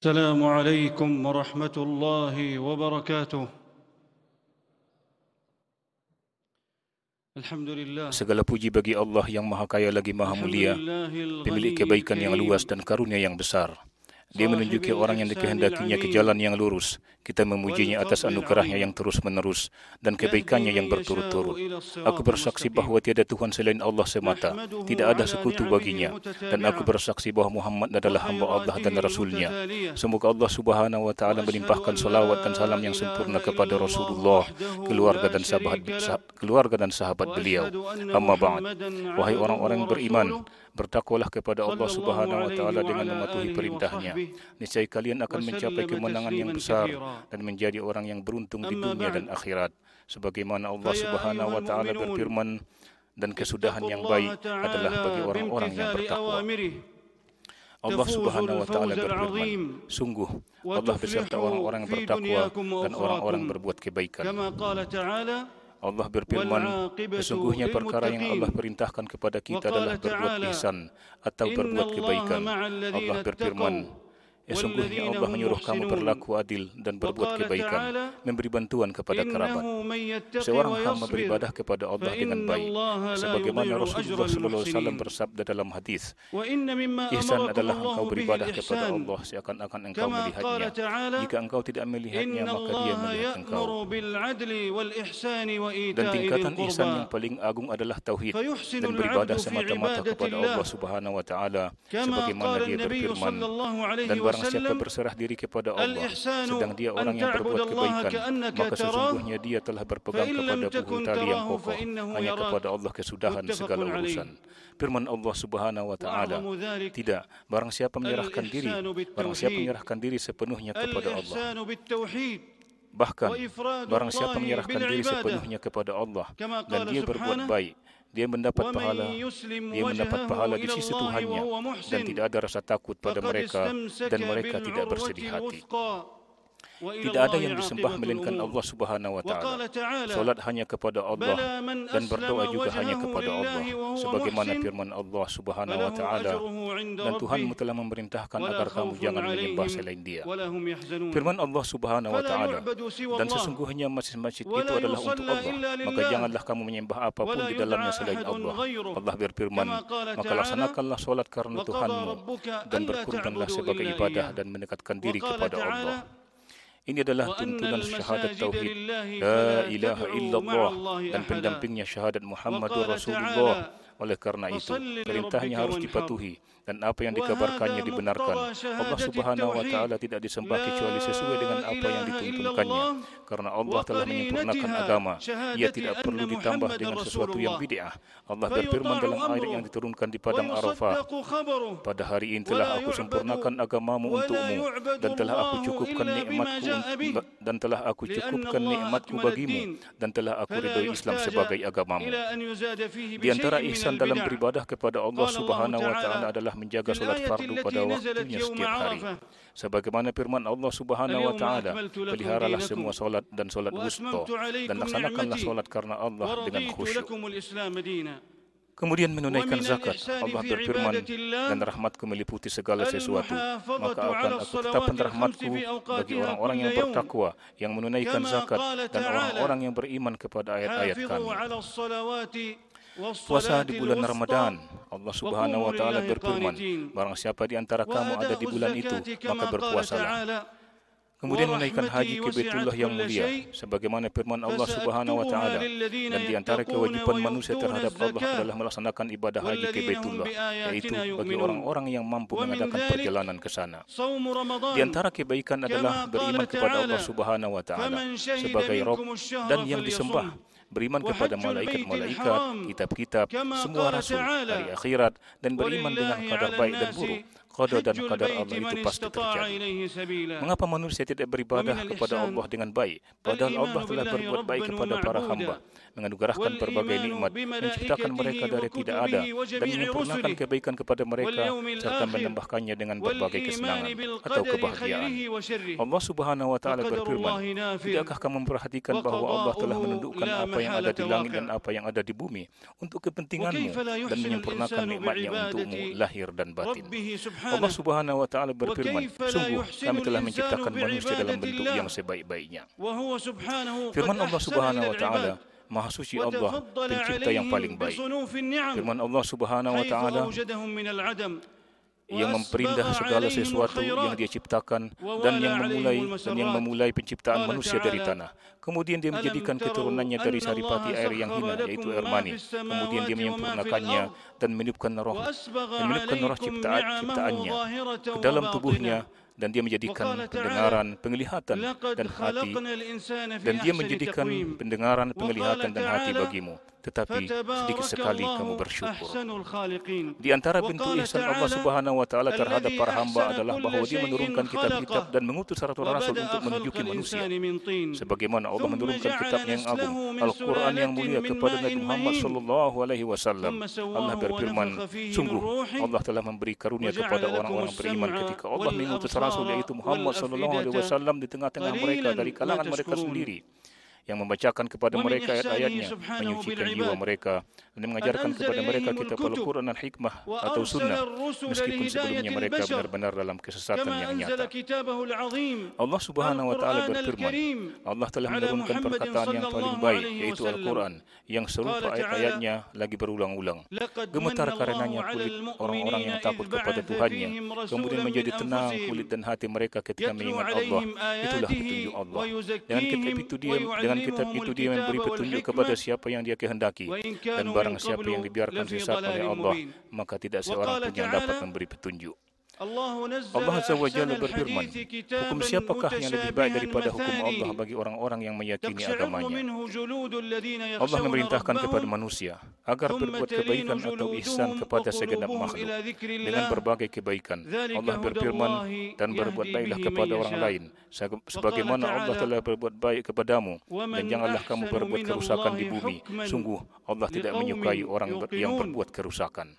السلام عليكم ورحمة الله وبركاته. الحمد لله. Segala puji bagi Allah yang Maha Kaya lagi Maha Mulia, pemilik kebaikan yang luas dan karunia yang besar. Dia menunjuki orang yang dikehendakinya ke jalan yang lurus. Kita memujinya atas anugerahnya yang terus-menerus dan kebaikannya yang berturut-turut. Aku bersaksi bahawa tiada Tuhan selain Allah semata, tidak ada sekutu baginya. Dan aku bersaksi bahawa Muhammad adalah hamba Allah dan Rasulnya. Semoga Allah Subhanahu wa Ta'ala melimpahkan salawat dan salam yang sempurna kepada Rasulullah, keluarga dan sahabat beliau. Amma ba'd. Wahai orang-orang beriman, bertakwalah kepada Allah Subhanahu wa Ta'ala dengan mematuhi perintahnya. Niscaya kalian akan mencapai kemenangan yang besar dan menjadi orang yang beruntung di dunia dan akhirat. Sebagaimana Allah Subhanahu wa Ta'ala berfirman, dan kesudahan yang baik adalah bagi orang-orang yang bertakwa. Allah Subhanahu wa Ta'ala berfirman, sungguh Allah beserta orang-orang yang bertakwa dan orang-orang berbuat kebaikan. Allah berfirman, sesungguhnya perkara yang Allah perintahkan kepada kita adalah berbuat ihsan atau berbuat kebaikan. Allah berfirman, sesungguhnya Allah menyuruh kamu berlaku adil dan berbuat kebaikan, memberi bantuan kepada kerabat. Seorang hamba beribadah kepada Allah dengan baik, sebagaimana Rasulullah SAW bersabda dalam hadis, ihsan adalah engkau beribadah kepada Allah seakan-akan engkau melihatnya. Jika engkau tidak melihatnya, maka dia melihat engkau. Dan tingkatan ihsan yang paling agung adalah tauhid dan beribadah semata-mata kepada Allah Subhanahu wa Ta'ala, sebagaimana dia berfirman, dan barang siapa berserah diri kepada Allah sedang dia orang yang berbuat kebaikan, maka sesungguhnya dia telah berpegang kepada buku tali yang kokoh, hanya kepada Allah kesudahan segala urusan. Firman Allah Subhanahu wa Ta'ala, tidak, barang siapa menyerahkan diri sepenuhnya kepada Allah. Bahkan, barang siapa menyerahkan diri sepenuhnya kepada Allah dan dia berbuat baik, dia mendapat pahala di sisi Tuhannya, dan tidak ada rasa takut pada mereka, dan mereka tidak bersedih hati. Tidak ada yang disembah melainkan Allah Subhanahu wa Ta'ala. Salat hanya kepada Allah dan berdoa juga hanya kepada Allah, sebagaimana firman Allah Subhanahu wa Ta'ala, dan Tuhanmu telah memerintahkan agar kamu jangan menyembah selain Dia. Firman Allah Subhanahu wa Ta'ala, dan sesungguhnya masjid-masjid itu adalah untuk Allah, maka janganlah kamu menyembah apapun di dalamnya selain Allah. Allah berfirman, maka laksanakanlah salat karena Tuhanmu dan berkurbanlah sebagai ibadah dan mendekatkan diri kepada Allah. Ini adalah tuntunan syahadat tauhid la ilaha illallah dan pendampingnya syahadat Muhammadur Rasulullah. Oleh karena itu, perintahnya harus dipatuhi dan apa yang dikabarkannya dibenarkan. Allah Subhanahu wa Ta'ala tidak disembah kecuali sesuai dengan apa yang dituntunkannya, karena Allah telah menyempurnakan agama. Ia tidak perlu ditambah dengan sesuatu yang bid'ah. Allah berfirman dalam ayat yang diturunkan di padang Arafah, pada hari ini telah aku sempurnakan agamamu untukmu dan telah aku cukupkan nikmatku bagimu dan telah aku ridhoi Islam sebagai agamamu. Di antara ihsan dalam beribadah kepada Allah Subhanahu wa Ta'ala adalah menjaga solat fardu pada waktunya setiap hari. Sebagaimana firman Allah Subhanahu wa Ta'ala, peliharalah semua solat dan solat wusta dan laksanakanlah solat karena Allah dengan khusyuk. Kemudian menunaikan zakat. Allah berfirman, dan rahmatku meliputi segala sesuatu, maka akan aku tetapkan rahmatku bagi orang-orang yang bertakwa, yang menunaikan zakat, dan orang-orang yang beriman kepada ayat-ayat kami. Puasa di bulan Ramadan. Allah Subhanahu wa Ta'ala berfirman, barang siapa di antara kamu ada di bulan itu, maka berpuasalah. Kemudian menaikkan haji ke Baitullah yang mulia, sebagaimana firman Allah Subhanahu wa Ta'ala, dan di antara kewajiban manusia terhadap Allah adalah melaksanakan ibadah haji ke Baitullah, yaitu bagi orang-orang yang mampu mengadakan perjalanan ke sana. Di antara kebaikan adalah beriman kepada Allah Subhanahu wa Ta'ala sebagai Rabb dan yang disembah, beriman kepada malaikat-malaikat, kitab-kitab, semua rasul, hari akhirat, dan beriman dengan qadar baik dan buruk. Qadar dan qadar Allah itu pasti terjadi. Mengapa manusia tidak beribadah kepada Allah dengan baik, padahal Allah telah berbuat baik kepada para hamba, menganugerahkan berbagai nikmat, menciptakan mereka dari tidak ada, dan menyempurnakan kebaikan kepada mereka, serta menambahkannya dengan berbagai kesenangan atau kebahagiaan. Allah Subhanahu wa Ta'ala berfirman, tidakkah kamu memperhatikan bahawa Allah telah menundukkan apa yang ada di langit dan apa yang ada di bumi untuk kepentinganmu dan menyempurnakan nikmatnya untukmu lahir dan batin. Allah Subhanahu wa taala berfirman, sungguh kami telah menciptakan manusia dalam bentuk yang sebaik-baiknya. Firman Allah Subhanahu wa taala, Maha suci Allah, pencipta yang paling baik. Firman Allah Subhanahu wa taala yang memperindah segala sesuatu yang Dia ciptakan dan yang memulai penciptaan manusia dari tanah. Kemudian Dia menjadikan keturunannya dari saripati air yang hina, yaitu air mani. Kemudian Dia menyempurnakannya dan meniupkan roh ciptaannya ke dalam tubuhnya, dan Dia menjadikan pendengaran, penglihatan dan hati, dan Dia menjadikan pendengaran, penglihatan dan hati bagimu. Tetapi sedikit sekali kamu bersyukur. Di antara bentuk ihsan Allah Subhanahu wa taala terhadap para hamba adalah bahwa Dia menurunkan kitab-kitab dan mengutus rasul-rasul untuk menunjuki manusia. Sebagaimana Allah menurunkan kitabnya yang agung, Al-Quran yang mulia kepada Nabi Muhammad sallallahu alaihi wasallam. Allah berfirman, sungguh Allah telah memberi karunia kepada orang-orang beriman ketika Allah mengutus rasul, yaitu Muhammad sallallahu alaihi wasallam di tengah-tengah mereka dari kalangan mereka sendiri, yang membacakan kepada mereka ayat-ayatnya, menyucikan jiwa mereka, dan mengajarkan kepada mereka kitab Al-Quran dan hikmah atau sunnah, meskipun sebelumnya mereka benar-benar dalam kesesatan yang nyata. Allah Subhanahu wa taala berfirman, Allah telah menurunkan perkataan yang paling baik, yaitu Al-Quran, yang serupa ayat-ayatnya lagi berulang-ulang. Gemetar karenanya kulit orang-orang yang takut kepada Tuhannya, kemudian menjadi tenang kulit dan hati mereka ketika mengingat Allah. Itulah petunjuk Allah. Dengan kitab itu Dia memberi petunjuk kepada siapa yang Dia kehendaki, dan barang siapa yang dibiarkan sesat oleh Allah, maka tidak seorang pun yang dapat memberi petunjuk. Allah Azza wa Jalla berfirman, hukum siapakah yang lebih baik daripada hukum Allah bagi orang-orang yang meyakini agamanya? Allah memerintahkan kepada manusia agar berbuat kebaikan atau ihsan kepada segenap makhluk dengan berbagai kebaikan. Allah berfirman, dan berbuat baiklah kepada orang lain sebagaimana Allah telah berbuat baik kepadamu, dan janganlah kamu berbuat kerusakan di bumi. Sungguh Allah tidak menyukai orang yang berbuat kerusakan.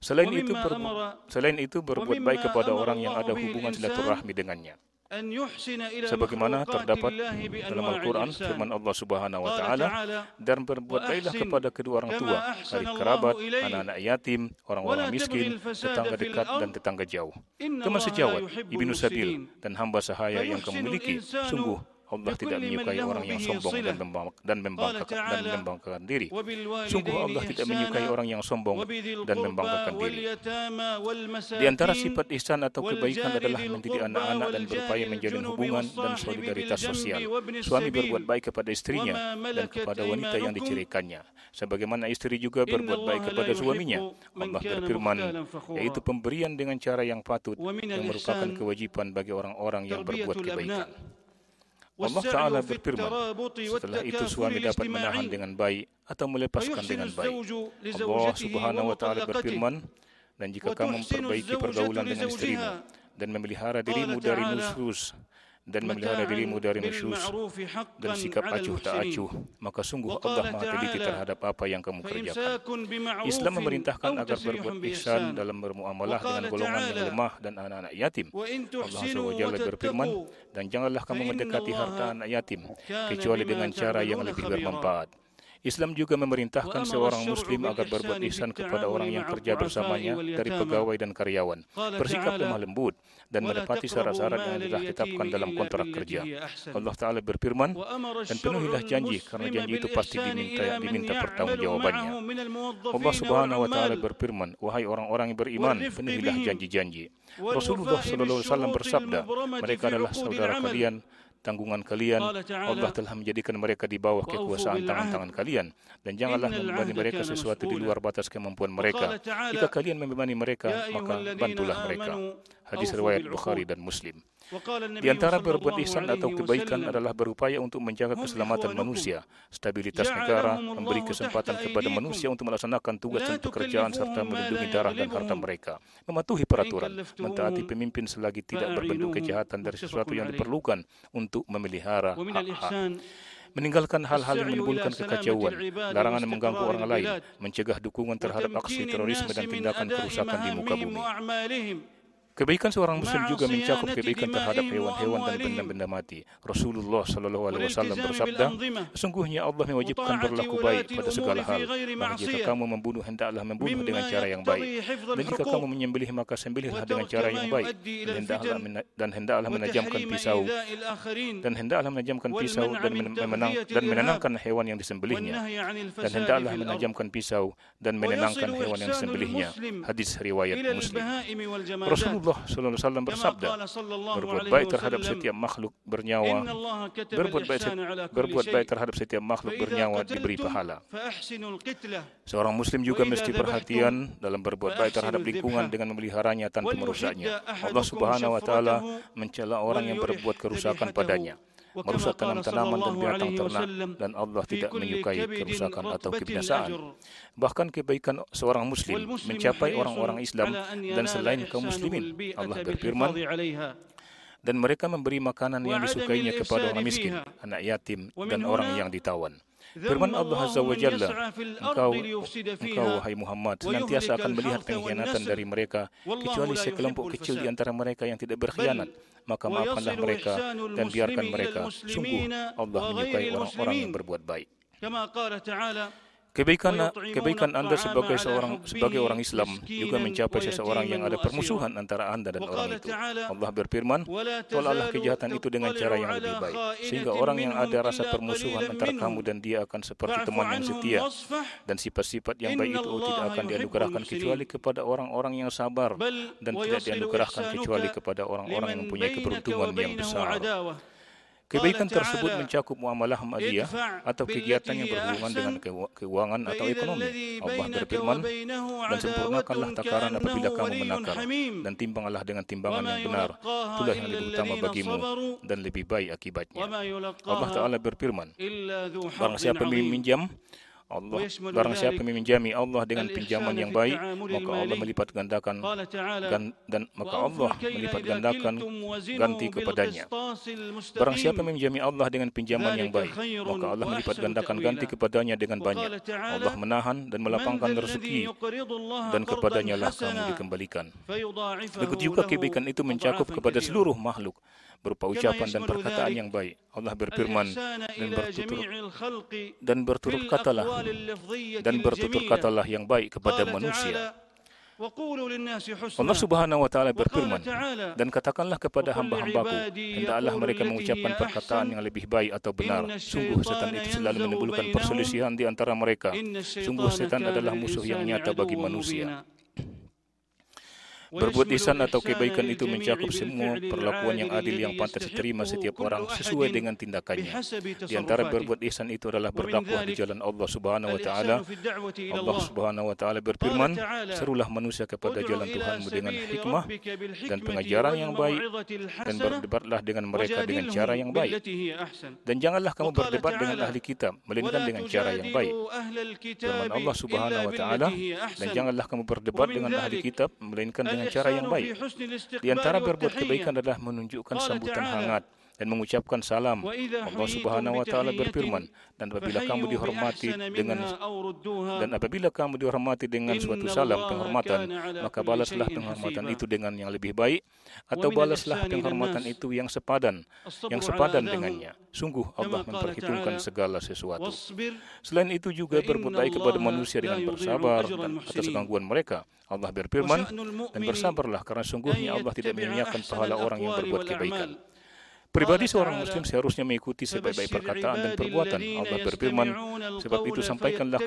Selain itu berbuat baik kepada orang yang ada hubungan silaturahmi dengannya. Sebagaimana terdapat dalam Al-Quran firman Allah Subhanahu wa taala, dan berbuat baiklah kepada kedua orang tua, karib kerabat, anak-anak yatim, orang-orang miskin, tetangga dekat dan tetangga jauh, teman sejawat, ibnu sabil, dan hamba sahaya yang kamu miliki. Sungguh Allah tidak menyukai orang yang sombong dan membanggakan diri. Sungguh Allah tidak menyukai orang yang sombong dan membanggakan diri. Di antara sifat ihsan atau kebaikan adalah mendidik anak-anak dan berupaya menjalin hubungan dan solidaritas sosial. Suami berbuat baik kepada istrinya dan kepada wanita yang diceraikannya, sebagaimana istri juga berbuat baik kepada suaminya. Allah berfirman, yaitu pemberian dengan cara yang patut, yang merupakan kewajiban bagi orang-orang yang berbuat kebaikan. Allah Ta'ala berfirman, setelah itu suami dapat menahan dengan baik atau melepaskan dengan baik. Allah Subhanahu wa Ta'ala berfirman, dan jika kamu memperbaiki pergaulan dengan istrimu dan memelihara dirimu dari nusyuz dan sikap acuh tak acuh, maka sungguh Allah Maha teliti terhadap apa yang kamu kerjakan. Islam memerintahkan agar berbuat ihsan dalam bermuamalah dengan golongan yang lemah dan anak-anak yatim. Allah SWT berfirman, dan janganlah kamu mendekati harta anak yatim kecuali dengan cara yang lebih bermanfaat. Islam juga memerintahkan seorang muslim agar berbuat ihsan kepada orang yang kerja bersamanya dari pegawai dan karyawan, bersikap lemah lembut, dan menepati syarat-syarat yang telah ditetapkan dalam kontrak kerja. Allah Ta'ala berfirman, dan penuhilah janji, karena janji itu pasti diminta pertanggungjawabannya. Allah Subhanahu wa Ta'ala berfirman, wahai orang-orang yang beriman, penuhilah janji-janji. Rasulullah SAW bersabda, mereka adalah saudara kalian, tanggungan kalian. Allah telah menjadikan mereka di bawah kekuasaan tangan-tangan kalian, dan janganlah membebani mereka sesuatu di luar batas kemampuan mereka. Jika kalian membebani mereka, maka bantulah mereka. Hadis riwayat Bukhari dan Muslim. Di antara berbuat ihsan atau kebaikan adalah berupaya untuk menjaga keselamatan manusia, stabilitas negara, memberi kesempatan kepada manusia untuk melaksanakan tugas dan pekerjaan, serta melindungi darah dan harta mereka, mematuhi peraturan, mentaati pemimpin selagi tidak berbentuk kejahatan dari sesuatu yang diperlukan untuk memelihara hak-hak, meninggalkan hal-hal yang menimbulkan kekacauan, larangan mengganggu orang lain, mencegah dukungan terhadap aksi terorisme dan tindakan kerusakan di muka bumi. Kebaikan seorang muslim juga mencakup kebaikan terhadap hewan-hewan dan benda-benda mati. Rasulullah sallallahu alaihi wasallam bersabda, sesungguhnya Allah mewajibkan berlaku baik pada segala hal. Maka jika kamu membunuh, hendaklah membunuh dengan cara yang baik. Dan jika kamu menyembelih, maka sembelihlah dengan cara yang baik. Dan hendaklah menajamkan pisau. Dan menenangkan hewan yang disembelihnya. Dan hendaklah menajamkan pisau dan menenangkan hewan yang disembelihnya. Hadis riwayat Muslim. Rasulullah sallallahu alaihi wasallam bersabda, berbuat baik terhadap setiap makhluk bernyawa, berbuat baik terhadap setiap makhluk bernyawa diberi pahala. Seorang muslim juga mesti perhatian dalam berbuat baik terhadap lingkungan dengan memeliharanya tanpa merusaknya. Allah Subhanahu wa taala mencela orang yang berbuat kerusakan padanya, merusak tanaman-tanaman dan binatang ternak, dan Allah tidak menyukai kerusakan atau kebinasaan. Bahkan kebaikan seorang muslim mencapai orang-orang Islam dan selain kaum muslimin. Allah berfirman, dan mereka memberi makanan yang disukainya kepada orang miskin, anak yatim, dan orang yang ditawan. Firman Allah Azza wa Jalla, engkau wahai Muhammad senantiasa akan melihat pengkhianatan dari mereka, kecuali sekelompok kecil di antara mereka yang tidak berkhianat. Maka maafkanlah mereka dan biarkan mereka. Sungguh Allah menyukai orang-orang yang berbuat baik. Kebaikan Anda sebagai orang Islam juga mencapai seseorang yang ada permusuhan antara Anda dan orang itu. Allah berfirman, tolaklah kejahatan itu dengan cara yang lebih baik, sehingga orang yang ada rasa permusuhan antara kamu dan dia akan seperti teman yang setia. Dan sifat-sifat yang baik itu tidak akan dianugerahkan kecuali kepada orang-orang yang sabar, dan tidak dianugerahkan kecuali kepada orang-orang yang mempunyai keberuntungan yang besar. Kebaikan tersebut mencakup muamalah madiyah atau kegiatan yang berhubungan dengan keuangan atau ekonomi. Allah berfirman, dan sempurnakanlah takaran apabila kamu menakar, dan timbanglah dengan timbangan yang benar. Itulah yang lebih utama bagimu dan lebih baik akibatnya. Allah Ta'ala berfirman, barang siapa meminjami Allah dengan pinjaman yang baik, maka Allah melipat gandakan ganti kepadanya. Barang siapa meminjami Allah dengan pinjaman yang baik, maka Allah melipat gandakan ganti kepadanya dengan banyak. Allah menahan dan melapangkan rezeki, dan kepadanya lah kamu dikembalikan. Begitu juga kebaikan itu mencakup kepada seluruh makhluk, berupa ucapan dan perkataan yang baik. Allah berfirman, dan bertutur katalah yang baik kepada manusia. Allah Subhanahu wa taala berfirman, dan katakanlah kepada hamba-hambaku, hendaklah mereka mengucapkan perkataan yang lebih baik atau benar. Sungguh setan itu selalu menimbulkan perselisihan di antara mereka. Sungguh setan adalah musuh yang nyata bagi manusia. Berbuat ihsan atau kebaikan itu mencakup semua perlakuan yang adil yang pantas diterima setiap orang sesuai dengan tindakannya. Di antara berbuat ihsan itu adalah berdakwah di jalan Allah Subhanahu wa taala. Allah Subhanahu wa taala berfirman, serulah manusia kepada jalan Tuhanmu dengan hikmah dan pengajaran yang baik, dan berdebatlah dengan mereka dengan cara yang baik. Dan janganlah kamu berdebat dengan ahli kitab, melainkan dengan cara yang baik. Firman Allah Subhanahu wa taala, dan janganlah kamu berdebat dengan ahli kitab, melainkan dengan cara yang baik. Di antara berbuat kebaikan adalah menunjukkan sambutan hangat dan mengucapkan salam. Allah Subhanahu wa taala berfirman, dan apabila kamu dihormati dengan suatu salam penghormatan, maka balaslah penghormatan itu dengan yang lebih baik, atau balaslah penghormatan itu yang sepadan dengannya. Sungguh Allah memperhitungkan segala sesuatu. Selain itu juga berbuat baik kepada manusia dengan bersabar atas gangguan mereka. Allah berfirman, dan bersabarlah karena sungguhnya Allah tidak menyia-nyiakan pahala orang yang berbuat kebaikan. Pribadi seorang muslim seharusnya mengikuti sebaik-baik perkataan dan perbuatan. Allah berfirman, sebab itu sampaikanlah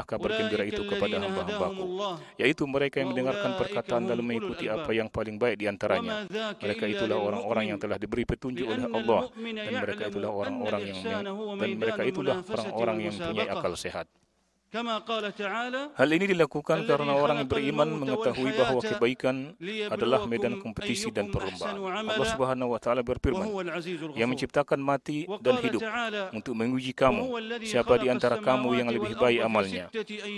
kabar gembira itu kepada hamba-hambaku, yaitu mereka yang mendengarkan perkataan lalu mengikuti apa yang paling baik di antaranya. Mereka itulah orang-orang yang telah diberi petunjuk oleh Allah, dan mereka itulah orang-orang yang mempunyai akal sehat. Hal ini dilakukan karena orang yang beriman mengetahui bahwa kebaikan adalah medan kompetisi dan perlombaan. Allah Subhanahu wa taala berfirman, yang menciptakan mati dan hidup untuk menguji kamu, siapa di antara kamu yang lebih baik amalnya,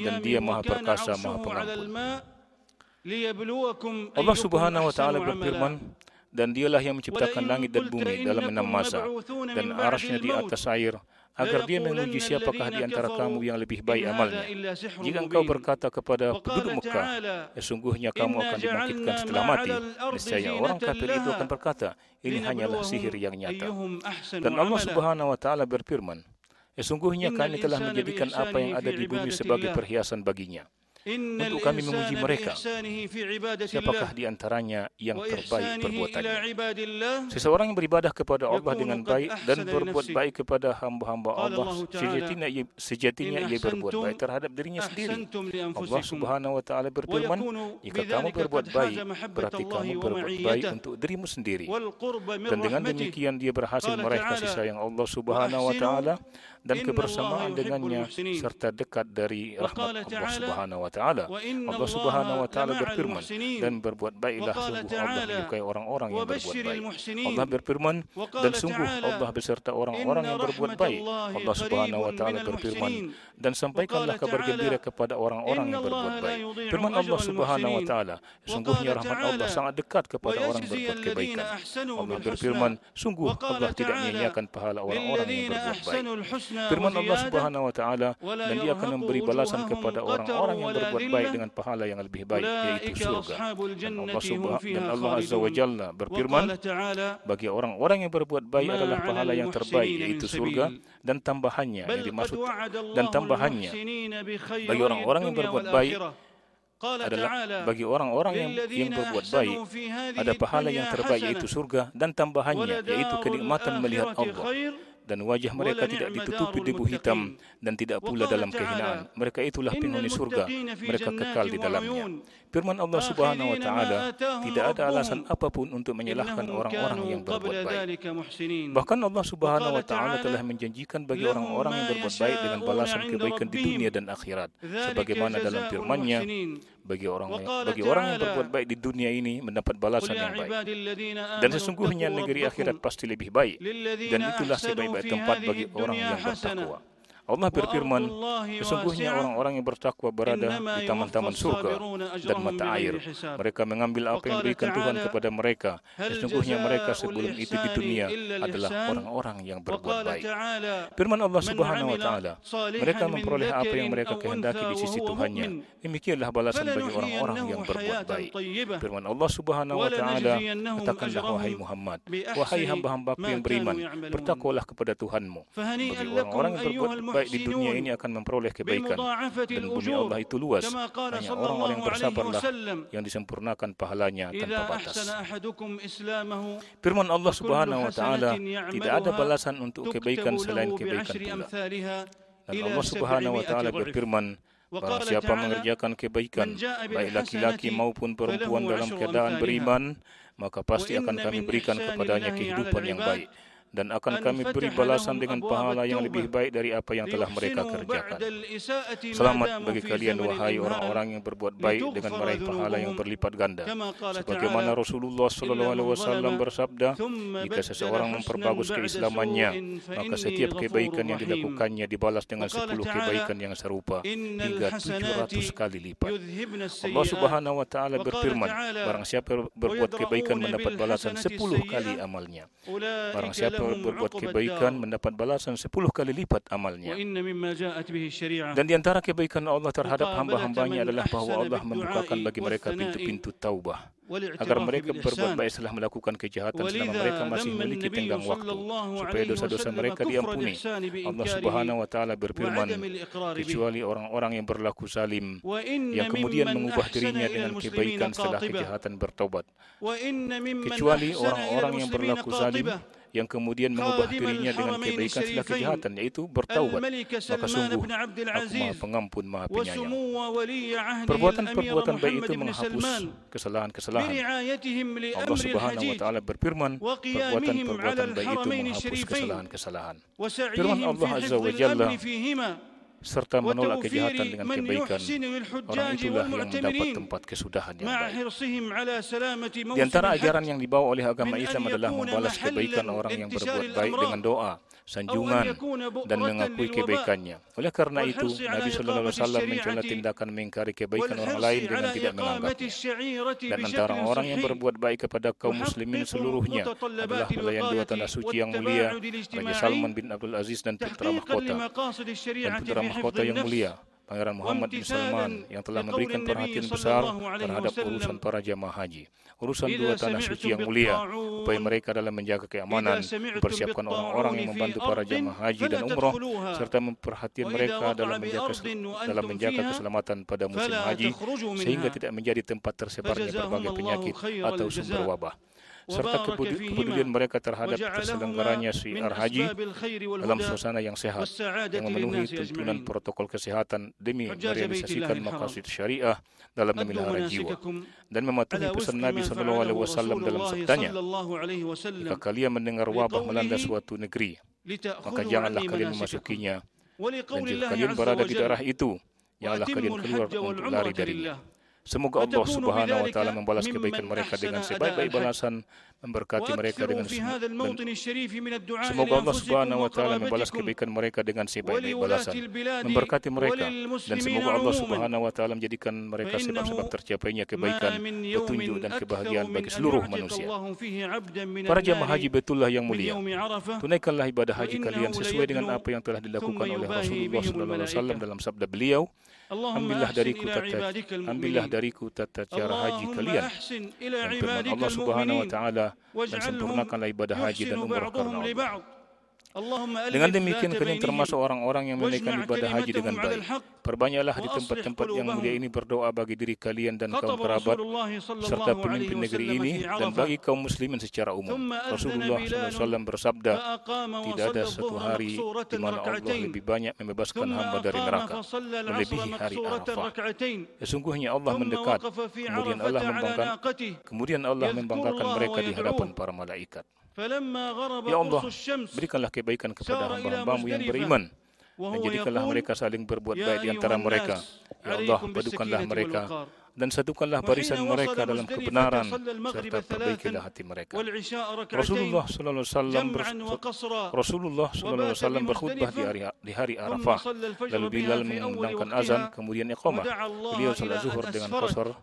dan Dia Maha Perkasa, Maha Pengampun. Allah Subhanahu wa taala berfirman, dan Dialah yang menciptakan langit dan bumi dalam 6 masa, dan arasy-Nya di atas air. agar dia menguji siapakah di antara kamu yang lebih baik amalnya. Jika engkau berkata kepada penduduk Mekah, sesungguhnya kamu akan dibangkitkan setelah mati, niscaya orang kafir itu akan berkata, ini hanyalah sihir yang nyata. Dan Allah Subhanahu wa taala berfirman, sesungguhnya kami telah menjadikan apa yang ada di bumi sebagai perhiasan baginya untuk kami menguji mereka, siapakah di antaranya yang terbaik perbuatannya. Seseorang yang beribadah kepada Allah dengan baik dan berbuat baik kepada hamba-hamba Allah, sejatinya ia berbuat baik terhadap dirinya sendiri. Allah Subhanahu wa taala berfirman, jika kamu berbuat baik, berarti kamu berbuat baik untuk dirimu sendiri. Dan dengan demikian dia berhasil meraih kasih sayang Allah Subhanahu wa taala dan kebersamaan dengannya serta dekat dari rahmat Allah Subhanahu wa taala. Allah Subhanahu wa taala berfirman, dan berbuat baiklah, sungguh Allah menyukai orang-orang yang berbuat baik. Allah berfirman, dan sungguh Allah beserta orang-orang yang berbuat baik. Allah Subhanahu wa taala berfirman, dan sampaikanlah kabar gembira kepada orang-orang yang berbuat baik. Firman Allah Subhanahu wa taala, sungguhnya rahmat Allah sangat dekat kepada orang yang berbuat kebaikan. Allah berfirman, sungguh Allah tidak menyia-nyiakan pahala orang-orang yang berbuat baik. Firman Allah Subhanahu wa taala, dan dia akan memberi balasan kepada orang-orang yang berbuat baik dengan pahala yang lebih baik, yaitu surga. Dan Allah Azza wa Jalla berfirman, bagi orang-orang yang berbuat baik adalah pahala yang terbaik, yaitu surga, dan tambahannya yang dimaksud, dan tambahannya bagi orang-orang yang berbuat baik adalah bagi orang-orang yang berbuat baik ada pahala yang terbaik, yaitu surga, dan tambahannya yaitu kenikmatan melihat Allah, dan wajah mereka tidak ditutupi debu hitam dan tidak pula dalam kehinaan. Mereka itulah penghuni surga, mereka kekal di dalamnya. Firman Allah Subhanahu wa taala, tidak ada alasan apapun untuk menyalahkan orang-orang yang berbuat baik. Bahkan Allah Subhanahu wa taala telah menjanjikan bagi orang-orang yang berbuat baik dengan balasan kebaikan di dunia dan akhirat, sebagaimana dalam firman-Nya, bagi orang yang berbuat baik di dunia ini mendapat balasan yang baik, dan sesungguhnya negeri akhirat pasti lebih baik, dan itulah sebaik-baik tempat bagi orang yang bertakwa. Allah berfirman, sesungguhnya orang-orang yang bertakwa berada di taman-taman surga dan mata air. Mereka mengambil apa yang diberikan Tuhan kepada mereka. Sesungguhnya mereka sebelum itu di dunia adalah orang-orang yang berbuat baik. Firman Allah Subhanahu wa taala, mereka memperoleh apa yang mereka kehendaki di sisi Tuhannya. Demikianlah balasan bagi orang-orang yang berbuat baik. Firman Allah Subhanahu wa taala, katakanlah wahai Muhammad, wahai hamba-hambaku yang beriman, bertakwalah kepada Tuhanmu. Bagi orang-orang yang berbuat baik di dunia ini akan memperoleh kebaikan, dan bumi Allah itu luas. Hanya orang-orang yang bersabarlah yang disempurnakan pahalanya tanpa batas. Firman Allah Subhanahu wa taala, tidak ada balasan untuk kebaikan selain kebaikan pula. Dan Allah Subhanahu wa taala berfirman, barang siapa mengerjakan kebaikan, baik laki-laki maupun perempuan dalam keadaan beriman, maka pasti akan kami berikan kepadanya kehidupan yang baik, dan akan kami beri balasan dengan pahala yang lebih baik dari apa yang telah mereka kerjakan. Selamat bagi kalian, wahai orang-orang yang berbuat baik, dengan meraih pahala yang berlipat ganda. Sebagaimana Rasulullah SAW bersabda, jika seseorang memperbagus keislamannya, maka setiap kebaikan yang dilakukannya dibalas dengan 10 kebaikan yang serupa, hingga 700 kali lipat. Allah Subhanahu wa taala berfirman, barang siapa berbuat kebaikan mendapat balasan 10 kali amalnya. Barang siapa berbuat kebaikan mendapat balasan 10 kali lipat amalnya. Dan di antara kebaikan Allah terhadap hamba-hambanya adalah bahwa Allah membukakan bagi mereka pintu-pintu taubah, agar mereka berbuat baik setelah melakukan kejahatan selama mereka masih memiliki tenggang waktu, supaya dosa-dosa mereka diampuni. Allah Subhanahu wa taala berfirman, kecuali orang-orang yang berlaku zalim, yang kemudian mengubah dirinya dengan kebaikan setelah kejahatan bertobat. Kecuali orang-orang yang berlaku zalim, yang kemudian mengubah dirinya dengan kebaikan setelah kejahatan, yaitu bertaubat, maka sungguh Aku Maha Pengampun, Maha Penyayang. Perbuatan-perbuatan baik itu menghapus kesalahan-kesalahan. Allah Subhanahu wa taala berfirman, perbuatan-perbuatan baik itu menghapus kesalahan-kesalahan. Firman Allah Azza wa Jalla, serta menolak kejahatan dengan kebaikan, orang itulah yang mendapat tempat kesudahan yang baik. Di antara ajaran yang dibawa oleh agama Islam adalah membalas kebaikan orang yang berbuat baik dengan doa, sanjungan dan mengakui kebaikannya. Oleh karena itu, Nabi sallallahu alaihi wasallam mencela tindakan mengingkari kebaikan orang lain dengan tidak menganggapnya. Dan antara orang yang berbuat baik kepada kaum muslimin seluruhnya adalah pelayan dua tanah suci yang mulia, Raja Salman bin Abdul Aziz dan putra mahkota yang mulia, Pangeran Muhammad bin Salman, yang telah memberikan perhatian besar terhadap urusan para jamaah haji. Urusan dua tanah suci yang mulia, upaya mereka dalam menjaga keamanan, mempersiapkan orang-orang yang membantu para jamaah haji dan umroh, serta memperhatikan mereka dalam menjaga keselamatan pada musim haji, sehingga tidak menjadi tempat tersebarnya berbagai penyakit atau sumber wabah, serta kepedulian mereka terhadap terselenggaranya syiar haji dalam suasana yang sehat, yang memenuhi tuntunan protokol kesehatan demi merealisasikan maqasid syariah dalam memelihara jiwa, dan mematuhi pesan Nabi SAW dalam sabdanya, jika kalian mendengar wabah melanda suatu negeri, maka janganlah kalian memasukinya, dan jika kalian berada di daerah itu, janganlah kalian keluar untuk lari darinya. Semoga Allah Subhanahu wa taala membalas kebaikan mereka dengan sebaik-baik balasan, memberkati mereka dengan Semoga Allah Subhanahu wa taala membalas kebaikan mereka dengan sebaik-baik balasan, memberkati mereka, dan semoga Allah Subhanahu wa taala menjadikan mereka sebab-sebab tercapainya kebaikan, petunjuk dan kebahagiaan bagi seluruh manusia. Para jamaah haji Baitullah yang mulia, tunaikanlah ibadah haji kalian sesuai dengan apa yang telah dilakukan oleh Rasulullah sallallahu alaihi wasallam dalam sabda beliau, ambillah dariku tata cara haji kalian. Dan firman Allah Subhanahu wa taala, dan sempurnakanlah ibadah haji dan umrah karena Allah. Dengan demikian kalian termasuk orang-orang yang menunaikan ibadah haji dengan baik. Perbanyaklah di tempat-tempat yang mulia ini berdoa bagi diri kalian dan kaum kerabat serta pemimpin negeri ini dan bagi kaum muslimin secara umum. Rasulullah SAW bersabda, tidak ada satu hari di mana Allah lebih banyak membebaskan hamba dari neraka melebihi hari Arafah. Sesungguhnya Allah mendekat, kemudian Allah membanggakan mereka di hadapan para malaikat. Ya Allah, berikanlah kebaikan kepada hamba-hambamu yang beriman, dan jadikanlah mereka saling berbuat baik di antara mereka. Ya Allah, padukanlah mereka dan satukanlah barisan mereka dalam kebenaran, serta perbaikilah hati mereka. Rasulullah SAW berkhutbah di hari Arafah, lalu Bilal mengumandangkan azan, kemudian iqamah. Beliau salat zuhur dengan qasar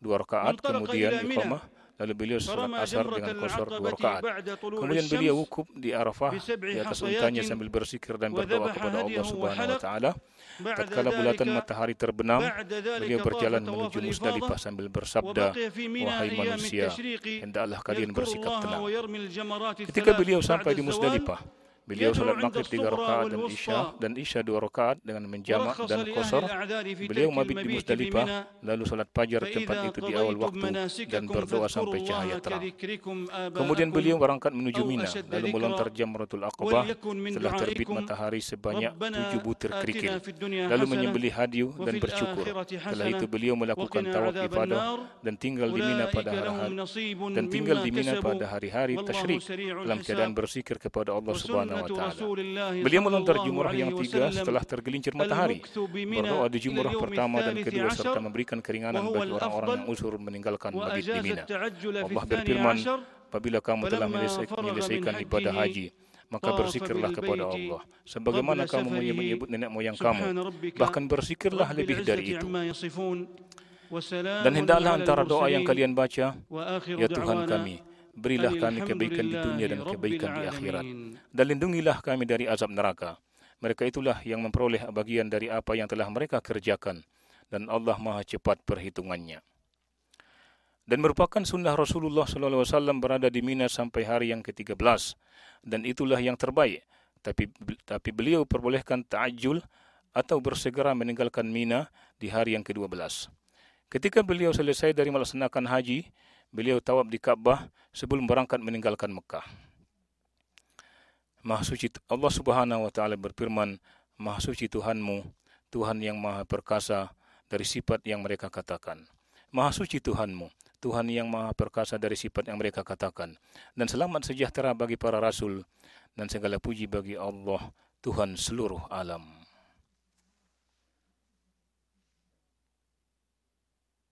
2 rakaat, kemudian iqamah. Lalu beliau salat asar dengan qasar 2 rakaat. Kemudian beliau wukuf di Arafah di atas untanya sambil berzikir dan berdoa kepada Allah Subhanahu wa taala. Tatkala bulatan matahari terbenam, beliau berjalan menuju Musdalifah sambil bersabda, wahai manusia, hendaklah kalian bersikap tenang. Ketika beliau sampai di Musdalifah, beliau salat maghrib 3 rakaat dan isya 2 rakaat dengan menjamak dan qasar. Beliau mabit di Musdalifah, lalu salat fajar tempat itu di awal waktu dan berdoa sampai cahaya terang. Kemudian beliau berangkat menuju Mina, lalu melontar Jamratul Aqabah setelah terbit matahari sebanyak 7 butir kerikil, lalu menyembelih hadiu dan bersyukur. Setelah itu beliau melakukan tawaf ibadah dan tinggal di Mina pada hari-hari tasyrik dalam keadaan berzikir kepada Allah Subhanahu wa ta'ala. Beliau melontar jumrah yang 3 setelah tergelincir matahari, berdoa di jumrah pertama dan kedua serta memberikan keringanan bagi orang-orang yang uzur meninggalkan mabit di Mina. Allah berfirman, apabila kamu telah menyelesaikan ibadah haji, maka berzikirlah kepada Allah sebagaimana kamu menyebut nenek moyang kamu, bahkan berzikirlah lebih dari itu. Dan hendaklah antara doa yang kalian baca, ya Tuhan kami, berilah kami kebaikan di dunia dan kebaikan di akhirat, dan lindungilah kami dari azab neraka. Mereka itulah yang memperoleh bagian dari apa yang telah mereka kerjakan, dan Allah Maha cepat perhitungannya. Dan merupakan sunnah Rasulullah SAW berada di Mina sampai hari yang ke-13, dan itulah yang terbaik. Tapi beliau perbolehkan ta'ajjul atau bersegera meninggalkan Mina di hari yang ke-12. Ketika beliau selesai dari melaksanakan haji, beliau tawaf di Ka'bah sebelum berangkat meninggalkan Mekah. Maha suci Allah Subhanahu wa taala berfirman, Maha suci Tuhanmu, Tuhan yang maha perkasa dari sifat yang mereka katakan. Maha suci Tuhanmu, Tuhan yang maha perkasa dari sifat yang mereka katakan. Dan selamat sejahtera bagi para rasul, dan segala puji bagi Allah, Tuhan seluruh alam.